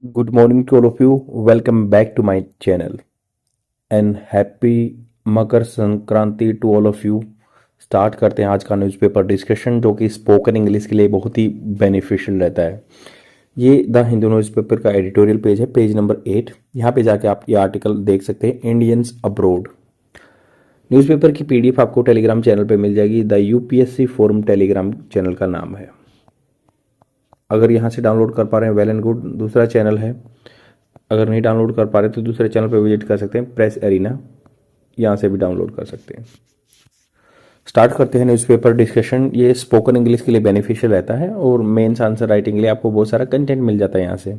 Good morning to all of you. Welcome back to my channel and happy Makar Sankranti to all of you. Start करते हैं आज का newspaper discussion जो कि spoken English के लिए बहुत ही बेनिफिशियल रहता है। ये द हिंदू न्यूज़पेपर का एडिटोरियल पेज है, पेज नंबर 8। यहाँ पे जाके आप ये आर्टिकल देख सकते हैं, इंडियंस अब्रोड। न्यूज़पेपर की पीडीएफ आपको टेलीग्राम चैनल पे मिल जाएगी। The UPSC forum Telegram channel का नाम है। अगर यहाँ से डाउनलोड कर पा रहे हैं वेल एंड गुड। दूसरा चैनल है, अगर नहीं डाउनलोड कर पा रहे तो दूसरे चैनल पे विजिट कर सकते हैं, प्रेस एरिना, यहाँ से भी डाउनलोड कर सकते हैं। स्टार्ट करते हैं न्यूज़पेपर डिस्कशन। ये स्पोकन इंग्लिश के लिए बेनिफिशियल रहता है और मेंस आंसर राइटिंग के लिए आपको बहुत सारा कंटेंट मिल जाता है यहाँ से।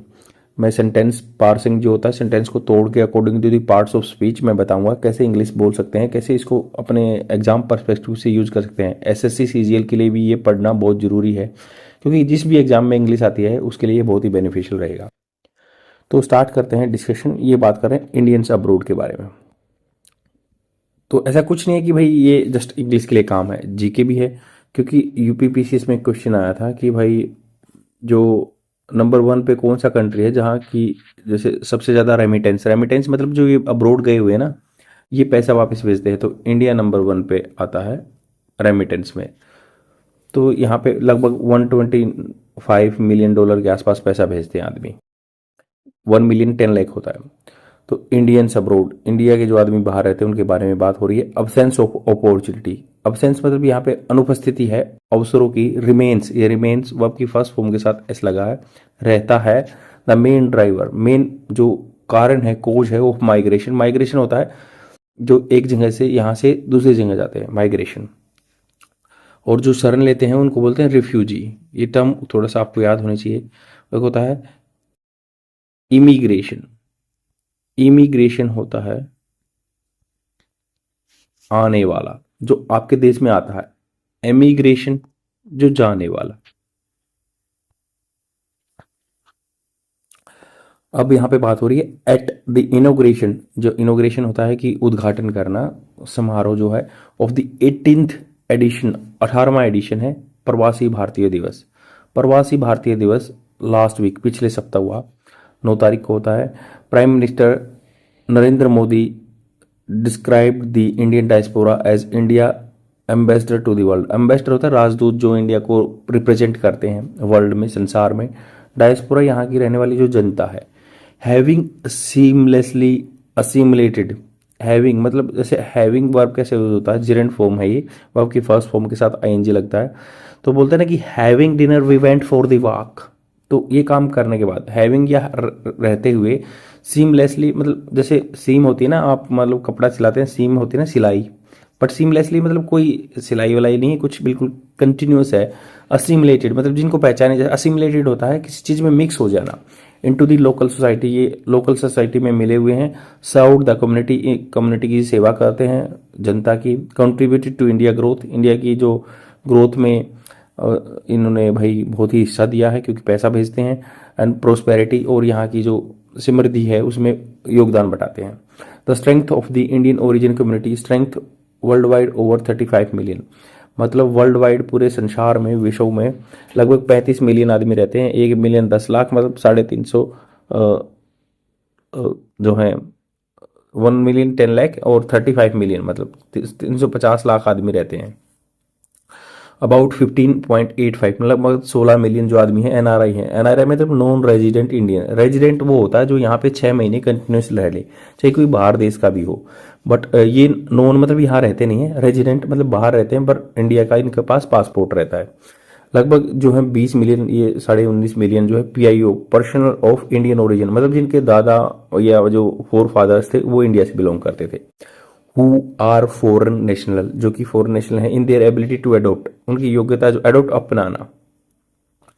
मैं सेंटेंस पार्सिंग जो होता है, सेंटेंस को तोड़ के according to the parts of speech मैं बताऊंगा कैसे इंग्लिश बोल सकते हैं, कैसे इसको अपने एग्जाम पर्सपेक्टिव से यूज कर सकते हैं। एसएससी सीजीएल के लिए भी ये पढ़ना बहुत जरूरी है, क्योंकि जिस भी एग्जाम में इंग्लिश आती है उसके लिए ये बहुत ही बेनिफिशियल रहेगा। तो स्टार्ट करते हैं डिस्कशन। ये बात करें इंडियंस अब्रोड के बारे में, तो ऐसा कुछ नहीं है कि भाई ये जस्ट इंग्लिश के लिए काम है, जीके भी है। क्योंकि यूपीपीसीएस में क्वेश्चन आया था कि भाई जो नंबर 1 पे कौन सा कंट्री है जहाँ की जैसे सबसे ज़्यादा रेमिटेंस, रेमिटेंस मतलब जो ये अब्रोड गए हुए हैं ना, ये पैसा वापस भेजते हैं, तो इंडिया नंबर 1 पे आता है रेमिटेंस में। तो यहाँ पे लगभग $125 मिलियन के आसपास पैसा भेजते हैं आदमी। 1 मिलियन 10 लाख होता है। तो इंडियंस अब्रोड, इंडिया के जो आदमी बाहर रहते हैं उनके बारे में बात हो रही है। अब्सेंस ऑफ अपॉर्चुनिटी, अब्सेंस मतलब यहाँ पे अनुपस्थिति है अवसरों की। रिमेन्स, ये रिमेन्स वर्ब की फर्स्ट फॉर्म के साथ एस लगा है, रहता है। द मेन ड्राइवर, मेन जो कारण है, कोज है, ऑफ माइग्रेशन, माइग्रेशन होता है जो एक जगह से यहाँ से दूसरी जगह जाते हैं, माइग्रेशन। और जो शरण लेते हैं उनको बोलते हैं रिफ्यूजी। ये टर्म थोड़ा सा आपको याद होनी चाहिए। एक होता है इमिग्रेशन, इमिग्रेशन होता है आने वाला, जो आपके देश में आता है। एमिग्रेशन जो जाने वाला। अब यहां पे बात हो रही है एट द इनोग्रेशन, जो इनोग्रेशन होता है कि उद्घाटन करना, समारोह जो है, ऑफ द 18th एडिशन, 18वां एडिशन है प्रवासी भारतीय दिवस। प्रवासी भारतीय दिवस लास्ट वीक, पिछले सप्ताह हुआ, 9 तारीख को होता है। Prime minister Narendra Modi described the Indian diaspora as India ambassador to the world. Ambassador होता है राजदूत, जो इंडिया को रिप्रेजेंट करते हैं वर्ल्ड में, संसार में। डायस्पोरा यहाँ की रहने वाली जो जनता है। हैविंग सीमलेसली असिमुलेटेड, हैविंग मतलब जैसे हैविंग वर्ब कैसे यूज होता है, जिरेंट फॉर्म है ये, वर्ब की फर्स्ट फॉर्म के साथ आईएनजी लगता है। तो बोलते हैं ना कि having dinner we went for the walk. तो ये काम करने के बाद हैविंग या रहते हुए, सीमलेसली मतलब जैसे सीम होती है ना, आप मतलब कपड़ा सिलाते हैं, सीम होती है ना सिलाई, बट सीमलेसली मतलब कोई सिलाई वलाई नहीं है, कुछ बिल्कुल कंटिन्यूस है। असिमुलेटेड मतलब जिनको पहचाने जाए, असिमुलेटेड होता है किसी चीज में मिक्स हो जाना। इनटू दी लोकल सोसाइटी, ये लोकल सोसाइटी में मिले हुए हैं। सर्व द कम्युनिटी, कम्युनिटी की सेवा करते हैं, जनता की। Contributed to India growth, India की जो ग्रोथ में इन्होंने भाई बहुत ही हिस्सा दिया है, क्योंकि पैसा भेजते हैं। एंड प्रोस्पेरिटी, और यहाँ की जो समृद्धि है उसमें योगदान बढ़ाते हैं। The strength of the Indian origin community, strength world wide over 35 million, मतलब वर्ल्ड वाइड पूरे संसार में, विश्व में लगभग 35 मिलियन आदमी रहते हैं। 1 मिलियन 10 लाख मतलब 350 जो है 1 मिलियन 10 लाख और 35 मिलियन मतलब 350 लाख आदमी रहते हैं। अबाउट 15.85 मतलब 16 मिलियन जो आदमी है एनआरआई है। एनआरआई मतलब नॉन रेजिडेंट इंडियन। रेजिडेंट वो होता है जो यहाँ पे 6 महीने कंटिन्यूस रह ले, चाहे कोई बाहर देश का भी हो। बट ये नॉन मतलब यहाँ रहते नहीं है, रेजिडेंट मतलब बाहर रहते हैं, पर इंडिया का इनके पास पासपोर्ट रहता है। लगभग जो है 20 मिलियन, ये 19.5 मिलियन जो है PIO, personal of Indian origin, मतलब जिनके दादा या जो फोर फादर्स थे वो इंडिया से बिलोंग करते थे। हु आर फॉरेन नेशनल, जो कि फॉरेन नेशनल है। In their ability to adopt, उनकी योग्यता जो अडोप्ट अपनाना।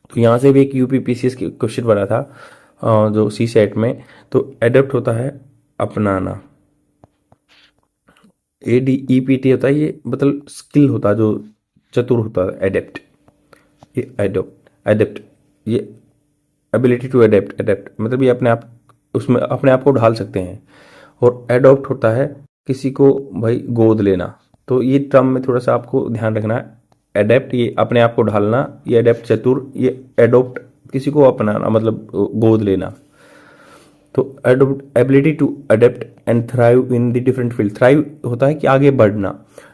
तो यहाँ से भी एक यूपीपीसीएस क्वेश्चन बना था जो सी सेट में। तो अडोप्ट होता है अपनाना, ADEPT होता है, ये मतलब स्किल होता है, जो चतुर होता है, एडेप्ट। ये एडेप्ट ये एबिलिटी टू अडेप्ट, अडेप्ट मतलब ये अपने आप उसमें अपने आप को ढाल सकते हैं। और एडॉप्ट होता है किसी को भाई गोद लेना। तो ये टर्म में थोड़ा सा आपको ध्यान रखना है। एडेप्ट ये अपने आप को ढालना, ये एडेप्ट चतुर, ये एडोप्ट किसी को अपनाना मतलब गोद लेना। तो ability to adapt and thrive in the different field. Thrive होता है कि आगे बढ़ना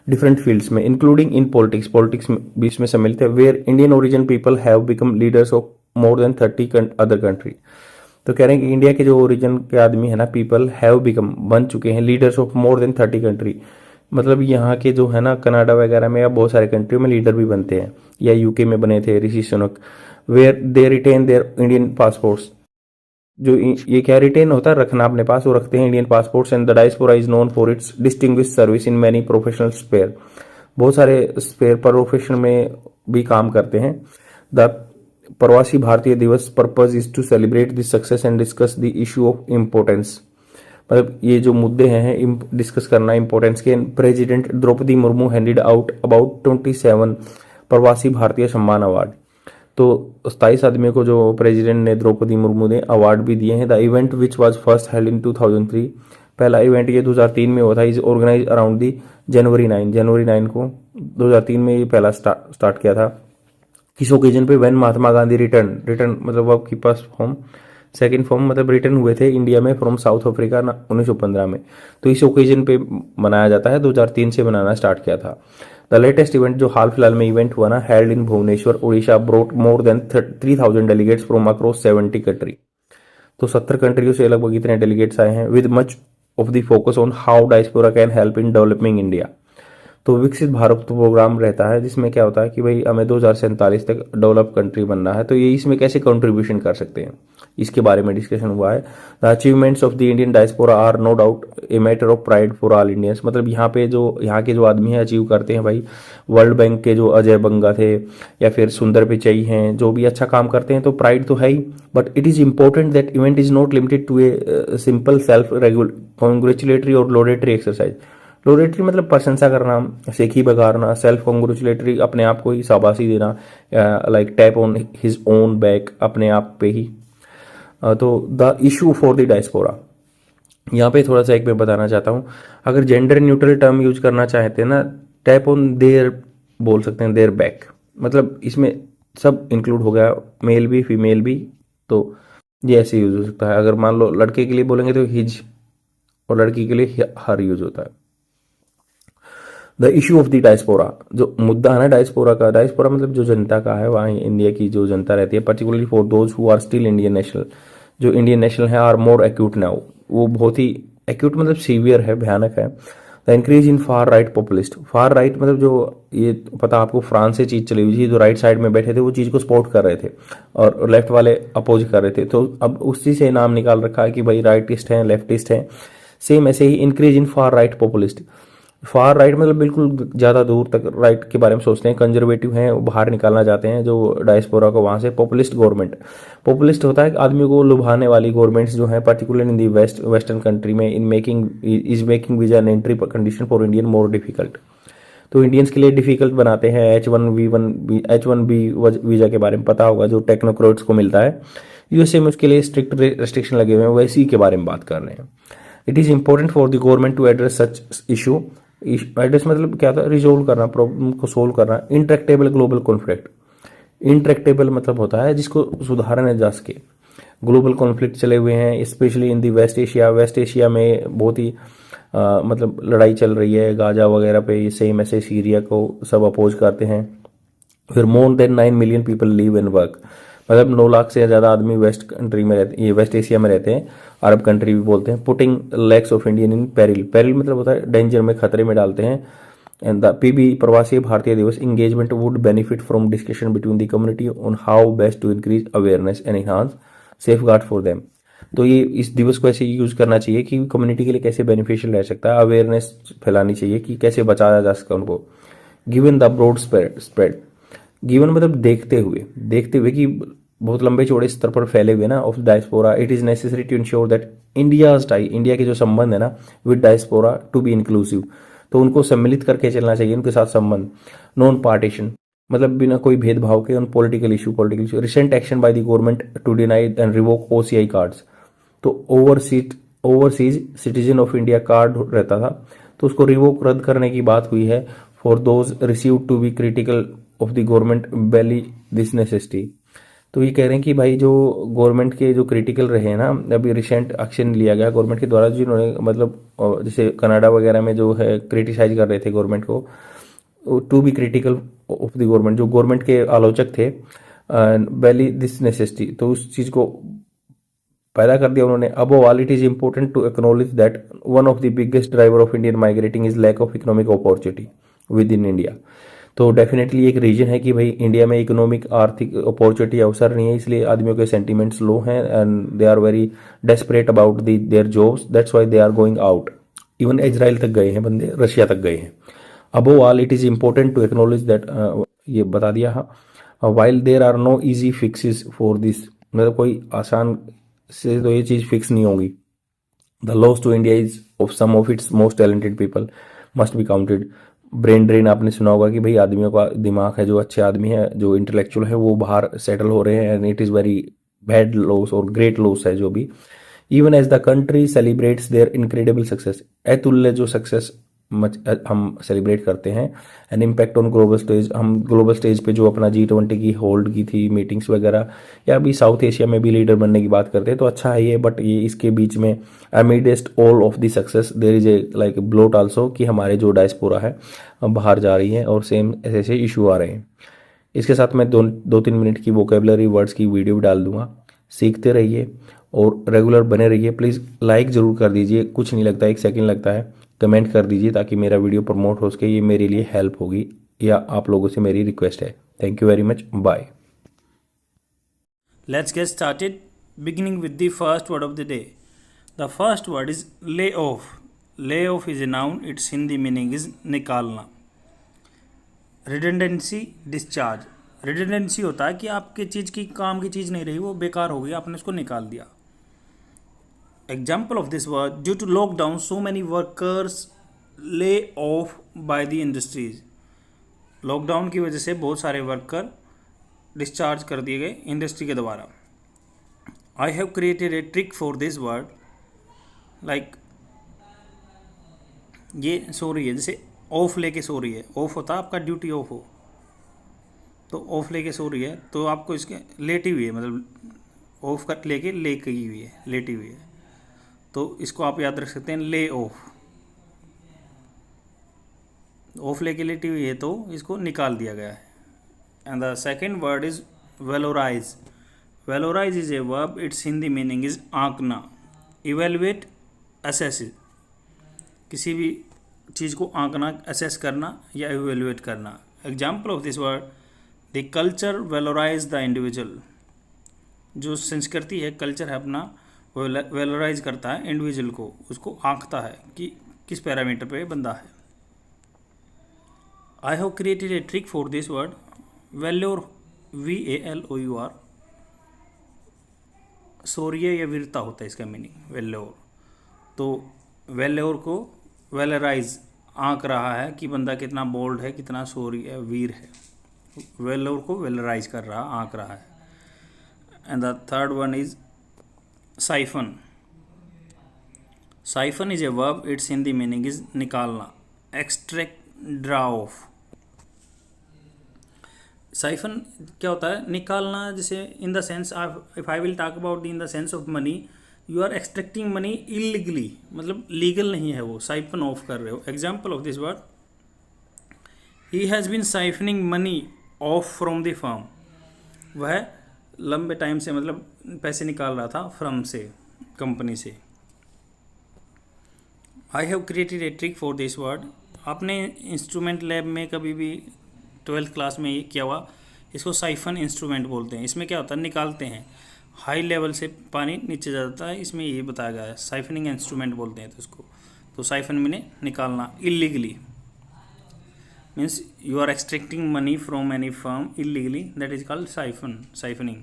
डिफरेंट फील्ड्स में, इंक्लूडिंग इन पॉलिटिक्स, पॉलिटिक्स में भी इसमें सम्मिलित है। Where Indian origin people have become leaders of more than 30 other country. तो कह रहे हैं कि इंडिया के जो ओरिजिन के आदमी है ना, पीपल हैव बिकम, बन चुके हैं, leaders of more than 30 country. मतलब यहाँ के जो है ना कनाडा वगैरह में या बहुत सारे कंट्री में लीडर भी बनते हैं, या यूके में बने थे Rishi Sunak. Where they retain their Indian passports, जो ये क्या रिटेन होता है, रखना अपने पास, वो रखते हैं Indian passports. And the diaspora is known for its distinguish service in many professional sphere, बहुत सारे स्पेयर प्रोफेशन में भी काम करते हैं। The Pravasi Bharatiya Divas purpose is to celebrate this success and discuss the issue of importance, मतलब ये जो मुद्दे हैं डिस्कस करना इम्पोर्टेंस के। President Droupadi Murmu handed out about 27 Pravasi भारतीय सम्मान अवार्ड। तो 27 आदमियों को जो प्रेसिडेंट ने द्रौपदी मुर्मू ने अवार्ड भी दिए हैं। The event which was first held in 2003, पहला इवेंट ये 2003 में हुआ था। इज ऑर्गेनाइज अराउंड दी जनवरी 9 को 2003 में ये पहला स्टार्ट किया था। किस ओकेजन पे, व्हेन महात्मा गांधी रिटर्न मतलब आपके पास फॉर्म सेकेंड फॉर्म मतलब रिटर्न हुए थे इंडिया में फ्रॉम साउथ अफ्रीका 1915 में। तो इस ओकेजन पे मनाया जाता है, 2003 से मनाना स्टार्ट किया था। द लेटेस्ट इवेंट जो हाल फिलहाल में इवेंट हुआ ना, held in Bhubaneswar Odisha, brought more than 3000 delegates from across 70 country. तो 70 कंट्रियों से लगभग इतने डेलीगेट्स आए हैं। With much of the focus on how diaspora can help in developing India. तो विकसित भारत प्रोग्राम रहता है जिसमें क्या होता है कि भाई हमें 2047 तक डेवलप कंट्री बनना है, तो ये इसमें कैसे कंट्रीब्यूशन कर सकते हैं, इसके बारे में डिस्कशन हुआ है। The achievements of the Indian diaspora are no doubt a matter of pride for all Indians. मतलब यहाँ पे जो यहाँ के जो आदमी हैं अचीव करते हैं भाई, वर्ल्ड बैंक के जो अजय बंगा थे या फिर सुंदर पिचई हैं, जो भी अच्छा काम करते हैं तो प्राइड तो है ही। But it is important that event is not limited to a simple self congratulatory और लोडेटरी एक्सरसाइज। लोडेटरी मतलब प्रशंसा करना, सेखी बघारना, सेल्फ कॉन्ग्रेचुलेटरी अपने आप को ही शाबाशी देना, like tap on his own back, अपने आप पे ही। तो the issue for the diaspora, यहाँ पे थोड़ा सा एक मैं बताना चाहता हूँ। अगर जेंडर न्यूट्रल टर्म यूज करना चाहते हैं ना, टैप ऑन देयर बोल सकते हैं, देयर बैक, मतलब इसमें सब इंक्लूड हो गया, मेल भी फीमेल भी, तो ये ऐसे यूज हो सकता है। अगर मान लो लड़के के लिए बोलेंगे तो हिज, और लड़की के लिए हर यूज होता है। The issue of the diaspora, जो मुद्दा है ना डायस्पोरा का, डायस्पोरा मतलब जो जनता का है, वहाँ इंडिया की जो जनता रहती है, particularly for those who are still Indian national, जो इंडियन नेशनल है, आर मोर एक्यूट नाउ, वो बहुत ही एक्यूट मतलब सीवियर है, भयानक है। The increase in far right populist, far right मतलब जो ये पता आपको फ्रांस से चीज़ चली हुई थी, जो राइट साइड में बैठे थे वो चीज़ को सपोर्ट कर रहे थे और लेफ्ट वाले अपोज कर रहे थे। तो अब उसी से नाम निकाल रखा है कि भाई राइटिस्ट हैं, लेफ्टिस्ट हैं। सेम ऐसे ही increase in far right populist, far right मतलब बिल्कुल ज़्यादा दूर तक राइट के बारे में सोचते हैं, कंजर्वेटिव हैं, वो बाहर निकालना चाहते हैं जो डायस्पोरा को वहाँ से। पॉपुलिस्ट गवर्नमेंट, पॉपुलिस्ट होता है आदमी को लुभाने वाली गवर्नमेंट्स जो है, particular in the western country में, in making visa and entry condition for Indian more difficult. तो इंडियंस के लिए डिफिकल्ट बनाते हैं। H1B वीज़ा के बारे में पता होगा, जो टेक्नोक्रेट्स को मिलता है। यूएसए में उसके लिए स्ट्रिक्ट रेस्ट्रिक्शन लगे हुए हैं, वैसे ही के बारे में बात कर रहे हैं। It is important for the government to address such issue, address मतलब क्या था, रिजोल्व करना, प्रॉब्लम को सोल्व करना। इंट्रैक्टेबल ग्लोबल कॉन्फ्लिक्ट, इंट्रैक्टेबल मतलब होता है जिसको सुधारा न जा सके। ग्लोबल कॉन्फ्लिक्ट चले हुए हैं, specially in the West Asia, West Asia में बहुत ही मतलब लड़ाई चल रही है गाजा वगैरह पे, ये सेम ऐसे सीरिया को सब अपोज करते हैं। फिर more than 9 million people live and work, मतलब 9 लाख से ज़्यादा आदमी वेस्ट कंट्री में रहते, ये वेस्ट एशिया में रहते हैं, अरब कंट्री भी बोलते हैं। Putting lakhs of Indian in peril, peril मतलब होता है डेंजर में, खतरे में डालते हैं। And the PB Pravasi Bharatiya Divas engagement would benefit from discussion between the community on how best to increase awareness and enhance safeguard for them. तो ये इस दिवस को ऐसे यूज करना चाहिए कि कम्युनिटी के लिए कैसे बेनिफिशियल रह सकता है, अवेयरनेस फैलानी चाहिए कि कैसे बचाया जा सकता है उनको। Given the broad spread, given मतलब देखते हुए कि बहुत लंबे चौड़े स्तर पर फैले हुए ना of diaspora, it is necessary to ensure that India के जो संबंध है ना with diaspora to be inclusive, तो उनको सम्मिलित करके चलना चाहिए, उनके साथ संबंध। नॉन पार्टीशन मतलब बिना कोई भेदभाव के, on political issue. Recent action by the government to deny and revoke OCI cards, तो overseas citizen of India card रहता था, तो उसको रिवोक रद्द करने की बात हुई है। For those receive to be critical of the government valley this necessity, तो ये कह रहे हैं कि भाई जो गवर्नमेंट के जो क्रिटिकल रहे हैं ना, अभी रिसेंट एक्शन लिया गया गवर्नमेंट के द्वारा, जिन्होंने मतलब जैसे कनाडा वगैरह में जो है क्रिटिसाइज कर रहे थे गवर्नमेंट को, to be critical of the government, जो गवर्नमेंट के आलोचक थे, वैली दिस नेसेसिटी, तो उस चीज़ को पैदा कर दिया उन्होंने। Above all it is important to acknowledge that one of the biggest driver of Indian migrating is lack of economic opportunity within India. तो डेफिनेटली एक रीजन है कि भाई इंडिया में इकोनॉमिक आर्थिक अपॉर्चुनिटी अवसर नहीं है, इसलिए आदमियों के सेंटिमेंट्स लो हैं and they are very desperate about their jobs, that's why they are going out. Even Israel तक गए हैं बंदे, रशिया तक गए हैं। Above all it is important to acknowledge that, ये बता दिया हाँ, while there are no easy fixes for this, मतलब कोई आसान से तो ये चीज़ फिक्स नहीं होगी। The loss to India is of some of its most talented people must be counted. Brain drain आपने सुना होगा कि भाई आदमियों का दिमाग है, जो अच्छे आदमी है, जो इंटेलेक्चुअल है, वो बाहर सेटल हो रहे हैं and it is very bad loss और ग्रेट लॉस है जो भी। Even as the country celebrates their incredible success, अतुल्य जो सक्सेस हम सेलिब्रेट करते हैं, an impact on global stage, हम ग्लोबल स्टेज पे जो अपना G20 की होल्ड की थी मीटिंग्स वगैरह, या अभी साउथ एशिया में भी लीडर बनने की बात करते हैं, तो अच्छा है ये। बट ये इसके बीच में amidst all of the success there is a like bloat also, कि हमारे जो डायस्पोरा है बाहर जा रही है और सेम ऐसे ऐसे इशू आ रहे हैं। इसके साथ मैं 2-3 मिनट की वोकेबलरी वर्ड्स की वीडियो भी डाल दूंगा, सीखते रहिए और रेगुलर बने रहिए। प्लीज़ लाइक ज़रूर कर दीजिए, कुछ नहीं लगता, 1 सेकंड लगता है। कमेंट कर दीजिए ताकि मेरा वीडियो प्रमोट हो सके, ये मेरे लिए हेल्प होगी, या आप लोगों से मेरी रिक्वेस्ट है। Thank you very much, bye. Let's get started, beginning with the first word of the day. The first word is lay off. Lay off is a noun, its Hindi meaning is निकालना। Redundancy, discharge. Redundancy होता है कि आपके चीज़ की काम की चीज़ नहीं रही, वो बेकार हो गई, आपने उसको निकाल दिया। Example of this word, due to lockdown, so many workers lay off by the industries. Lockdown की वजह से बहुत सारे वर्कर डिस्चार्ज कर दिए गए इंडस्ट्री के द्वारा। I have created a trick for this word, like ये सो रही है, जैसे ऑफ लेके सो रही है, ऑफ होता है आपका ड्यूटी ऑफ हो, तो ऑफ लेके सो रही है, तो आपको इसके लेटी हुई है, मतलब ऑफ कर लेके ले गई हुई है, लेटी हुई है, तो इसको आप याद रख सकते हैं ले ऑफ। ऑफ लेके लेटी हुई है तो इसको निकाल दिया गया है। And the second word is valorise. Valorise is a verb, its Hindi meaning is आंकना। इवेलुएट, असेस, किसी भी चीज़ को आंकना, असेस करना या इवेलुएट करना। Example of this word, the culture valorise the individual. जो संस्कृति है, कल्चर है अपना, वो वेलोराइज करता है इंडिविजुअल को, उसको आंकता है कि किस पैरामीटर पे बंदा है। I have created a trick for this word, valor, VALOUR, शौर्य या वीरता होता है इसका मीनिंग, वेल्योर। तो वेल्योर को वेलराइज, आंक रहा है कि बंदा कितना बोल्ड है, कितना शौर्य वीर है, वेल्योर को वेलराइज कर रहा, आंक रहा है। And the third one is siphon. Siphon is a verb, its Hindi meaning is निकालना, एक्सट्रैक्ट, ड्रा ऑफ। साइफन क्या होता है, निकालना, जैसे in the sense, if I will talk about in the sense of money, you are extracting money illegally, मतलब legal नहीं है वो, साइफन ऑफ कर रहे हो। Example of this word, he has been siphoning money off from the firm. वह लंबे time से मतलब पैसे निकाल रहा था फर्म से, कंपनी से। I have created a trick for this word. आपने इंस्ट्रूमेंट लैब में कभी भी 12th क्लास में ये किया हुआ, इसको साइफन इंस्ट्रूमेंट बोलते हैं। इसमें क्या होता है, निकालते हैं, हाई लेवल से पानी नीचे जाता है, इसमें ये बताया गया है, साइफनिंग इंस्ट्रूमेंट बोलते हैं। तो इसको, तो साइफन मैंने निकालना, illegally means you are extracting money from any firm illegally, that is called siphoning.